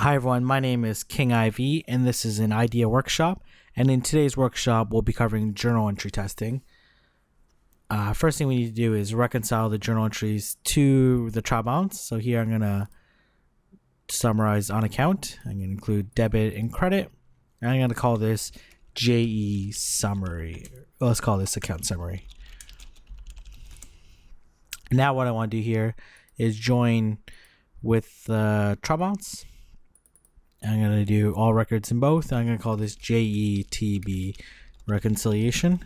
Hi everyone, my name is King IV and this is an idea workshop, and in today's workshop we'll be covering journal entry testing. First thing we need to do is reconcile the journal entries to the trial balance. So here I'm going to summarize on account. I'm going to include debit and credit, and I'm going to call this JE summary. Well, let's call this account summary. Now what I want to do here is join with the trial balance. I'm going to do all records in both. I'm going to call this JETB reconciliation.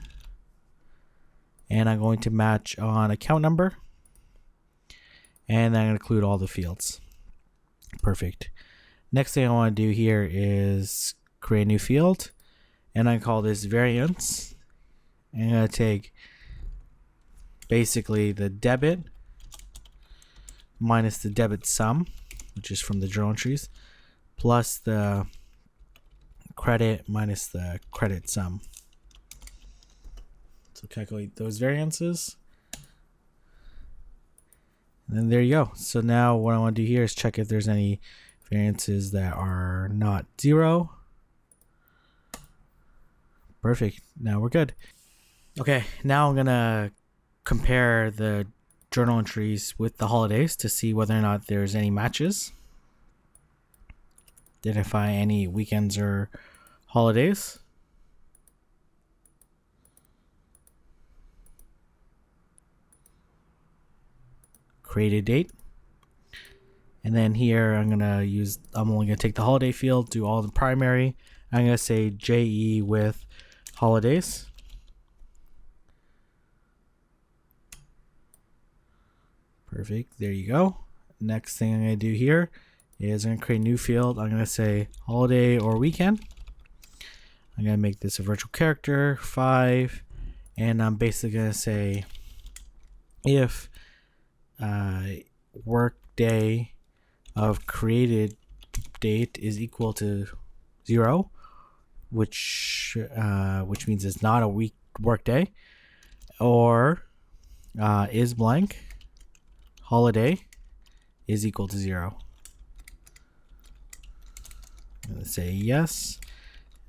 And I'm going to match on account number. And I'm going to include all the fields. Perfect. Next thing I want to do here is create a new field. And I call this variance. I'm going to take basically the debit minus the debit sum, which is from the journal entries, plus the credit minus the credit sum. So calculate those variances. And then there you go. So now what I want to do here is check if there's any variances that are not 0. Perfect. Now we're good. Okay, now I'm going to compare the journal entries with the holidays to see whether or not there's any matches. Identify any weekends or holidays. Create a date. And then here I'm only gonna take the holiday field, do all the primary. I'm gonna say JE with holidays. Perfect, there you go. Next thing I'm gonna do here is I'm going to create a new field. I'm going to say holiday or weekend. I'm going to make this a virtual character, 5, and I'm basically going to say if work day of created date is equal to 0, which means it's not a work day, or is blank, holiday is equal to 0. I'm going to say yes,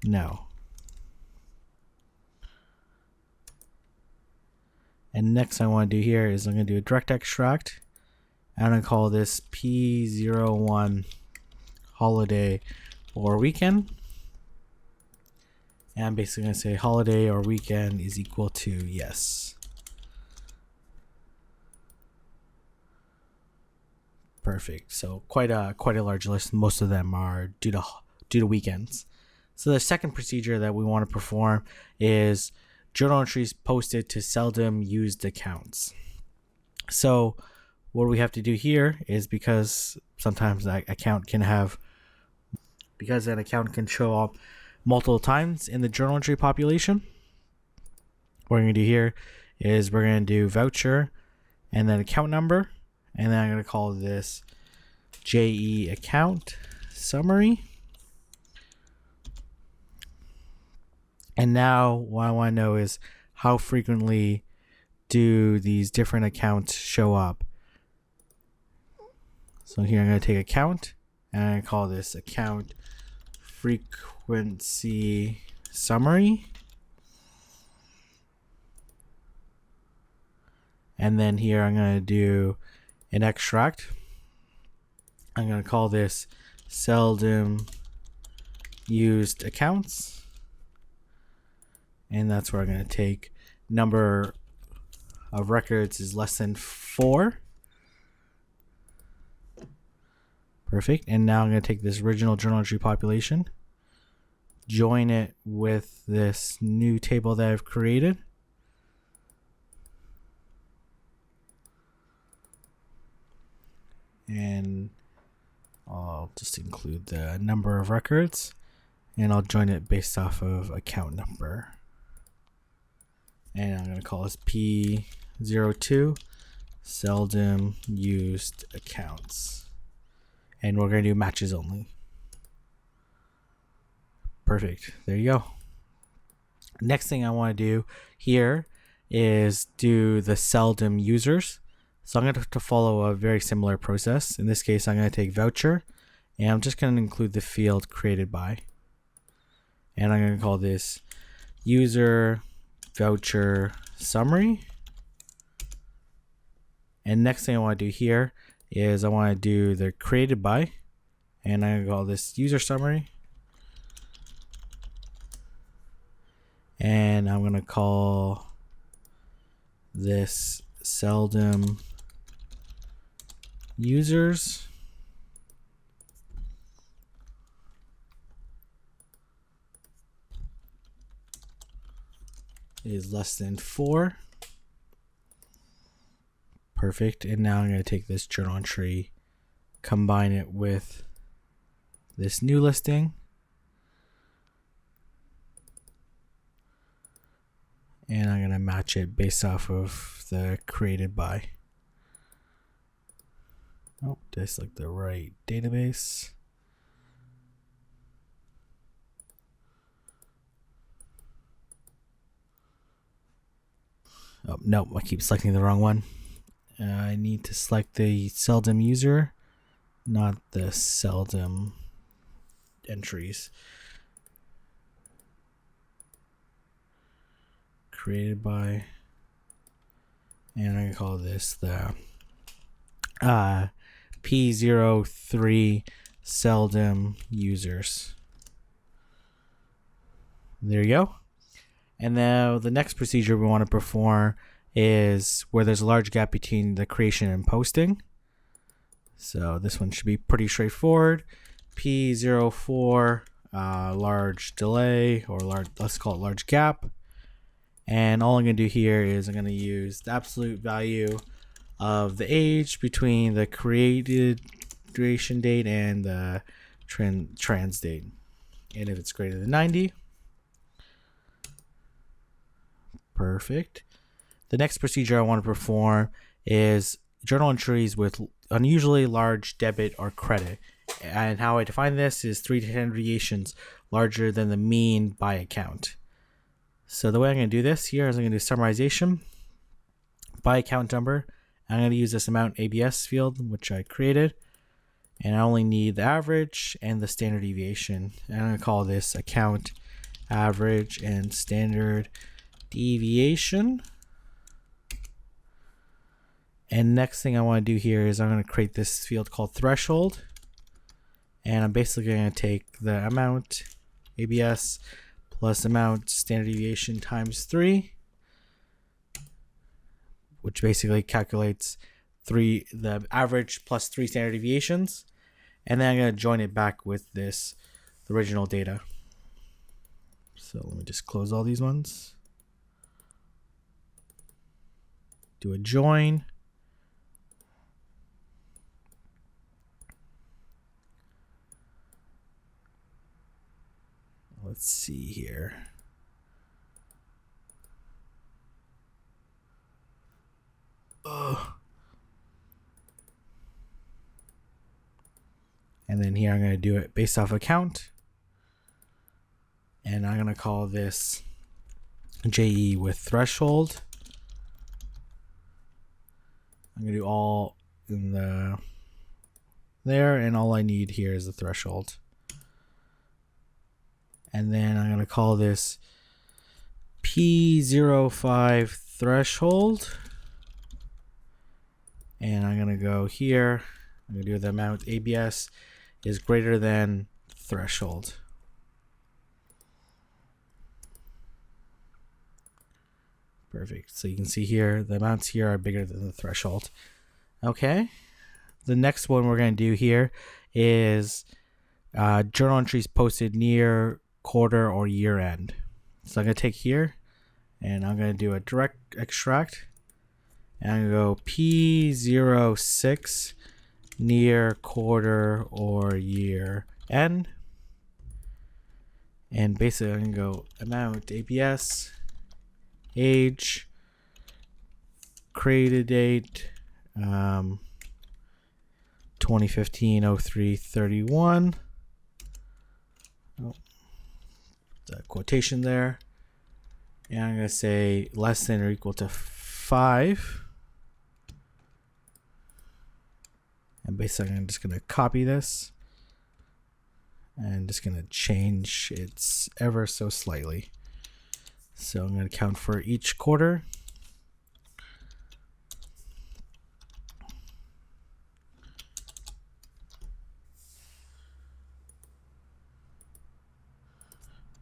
no. And next I want to do here is I'm going to do a direct extract. And I'm going to call this P01 holiday or weekend. And I'm basically going to say holiday or weekend is equal to yes. Perfect. So quite a large list. Most of them are due to weekends. So the second procedure that we want to perform is journal entries posted to seldom-used accounts. So what we have to do here is, because sometimes that account can show up multiple times in the journal entry population, what we're going to do here is we're going to do voucher and then account number. And then I'm going to call this JE account summary. And now what I want to know is how frequently do these different accounts show up. So here I'm going to take account and I'm going to call this account frequency summary. And then here I'm going to do an extract. I'm going to call this seldom used accounts. And that's where I'm going to take number of records is less than 4. Perfect. And now I'm going to take this original journal entry population, join it with this new table that I've created. And I'll just include the number of records, and I'll join it based off of account number. And I'm going to call this P02 seldom used accounts. And we're going to do matches only. Perfect. There you go. Next thing I want to do here is do the seldom users. So I'm going to follow a very similar process. In this case, I'm going to take voucher And I'm just going to include the field created by. And I'm going to call this user voucher summary. And next thing I want to do here is I want to do the created by. And I'm going to call this user summary. And I'm going to call this seldom users. Is less than 4. Perfect. And now I'm going to take this journal entry, combine it with this new listing, and I'm going to match it based off of the created by. Oh, did I select the right database? Oh, nope, I keep selecting the wrong one. I need to select the seldom user, not the seldom entries. Created by, and I'm gonna call this the P03 seldom users. There you go. And now the next procedure we want to perform is where there's a large gap between the creation and posting. So this one should be pretty straightforward. P04 large delay, or large, let's call it large gap. And all I'm going to do here is I'm going to use the absolute value of the age between the creation date and the trans date. And if it's greater than 90, perfect. The next procedure I want to perform is journal entries with unusually large debit or credit. And how I define this is 3 to 10 deviations larger than the mean by account. So the way I'm going to do this here is I'm going to do summarization by account number. I'm going to use this amount ABS field, which I created. And I only need the average and the standard deviation. And I'm going to call this account average and standard deviation. And next thing I want to do here is I'm going to create this field called threshold. And I'm basically going to take the amount ABS plus amount standard deviation times 3, which basically calculates the average plus 3 standard deviations. And then I'm going to join it back with the original data. So let me just close all these ones. Do a join. Let's see here. And then here I'm going to do it based off account. And I'm going to call this JE with threshold. I'm going to do all in there, and all I need here is the threshold. And then I'm going to call this P05 threshold. And I'm going to go here. I'm going to do the amount ABS is greater than threshold. Perfect. So you can see here, the amounts here are bigger than the threshold. Okay. The next one we're going to do here is journal entries posted near quarter or year end. So I'm going to take here and I'm going to do a direct extract. And I'm going to go P06 near quarter or year end. And basically I'm going to go amount ABS, age, created date, 2015-03-31. Oh, the quotation there. And I'm going to say less than or equal to 5. And basically I'm just going to copy this and just going to change it ever so slightly. So I'm going to count for each quarter.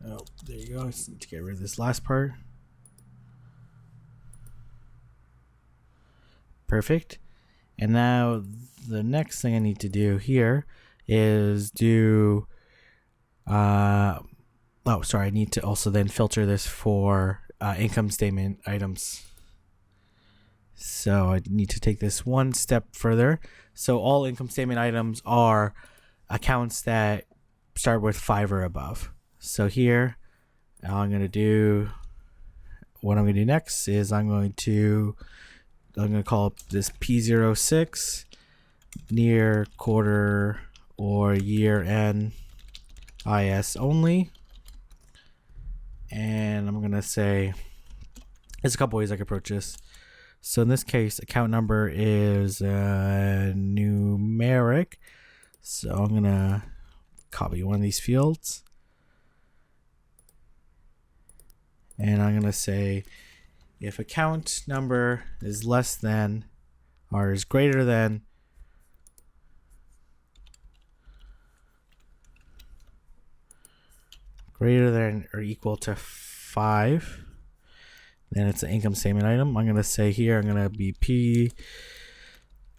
Oh, there you go. I just need to get rid of this last part. Perfect. And now the next thing I need to do here is do I need to also then filter this for income statement items. So I need to take this one step further. So all income statement items are accounts that start with 5 or above. So here what I'm going to do next is I'm going to call this P06 near quarter or year end IS only. And I'm going to say there's a couple ways I can approach this. So in this case, account number is numeric. So I'm going to copy one of these fields. And I'm going to say if account number is less than or is greater than or equal to 5, then it's an income statement item. I'm going to say here, I'm going to be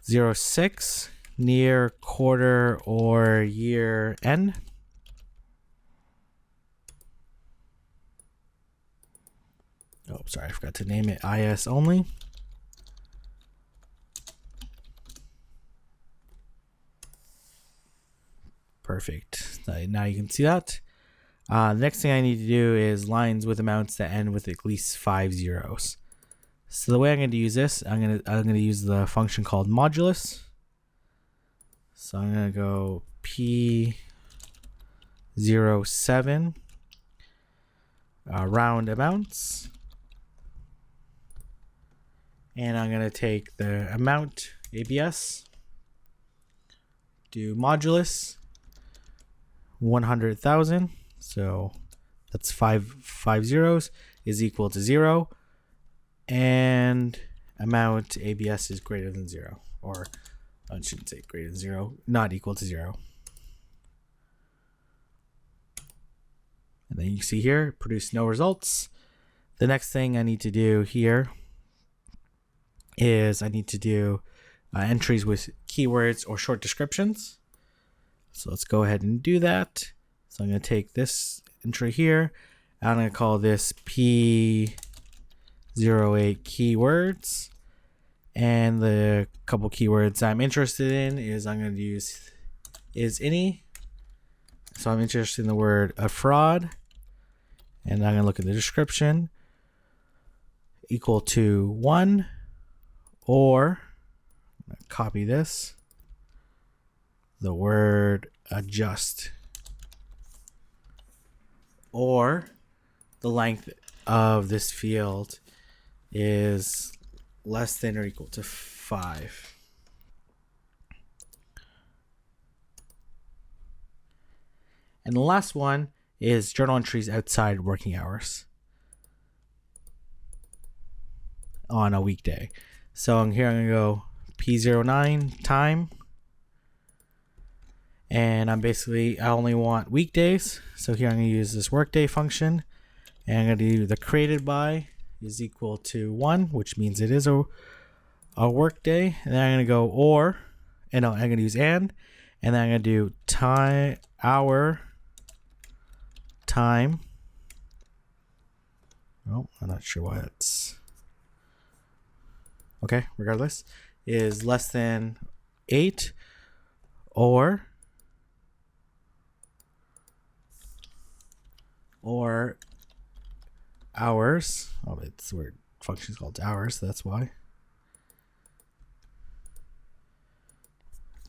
P06 near quarter or year end. Oh, sorry, I forgot to name it IS only. Perfect. Now you can see that. The next thing I need to do is lines with amounts that end with at least 5 zeros. So the way I'm going to use this, I'm going to use the function called modulus. So I'm going to go P07 round amounts. And I'm going to take the amount ABS, do modulus 100,000. So that's five zeros is equal to 0. And amount ABS is greater than 0. Or I shouldn't say greater than 0, not equal to 0. And then you see here, produce no results. The next thing I need to do here is I need to do entries with keywords or short descriptions. So let's go ahead and do that. So I'm going to take this entry here. I'm going to call this P08 keywords. And the couple keywords I'm interested in is I'm going to use is any. So I'm interested in the word a fraud. And I'm going to look at the description equal to 1 or copy this, the word adjust, or the length of this field is less than or equal to 5. And the last one is journal entries outside working hours on a weekday. So here I'm going to go P09 time. And I only want weekdays. So here I'm going to use this workday function. And I'm going to do the created by is equal to 1, which means it is a workday. And then I'm going to go I'm going to use and then I'm going to do time. Oh, I'm not sure why it's okay. Regardless, is less than 8 or hours. Oh, it's the word function is called hours. So that's why.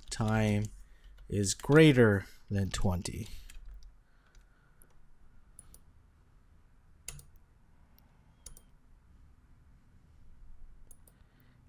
Time is greater than 20.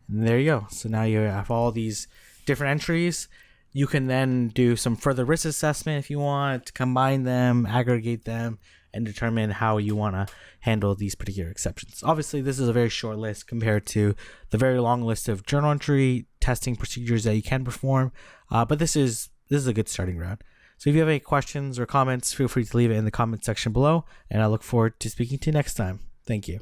And there you go. So now you have all these different entries You can then do some further risk assessment if you want, combine them, aggregate them, and determine how you want to handle these particular exceptions. Obviously, this is a very short list compared to the very long list of journal entry testing procedures that you can perform, but this is a good starting ground. So if you have any questions or comments, feel free to leave it in the comment section below, and I look forward to speaking to you next time. Thank you.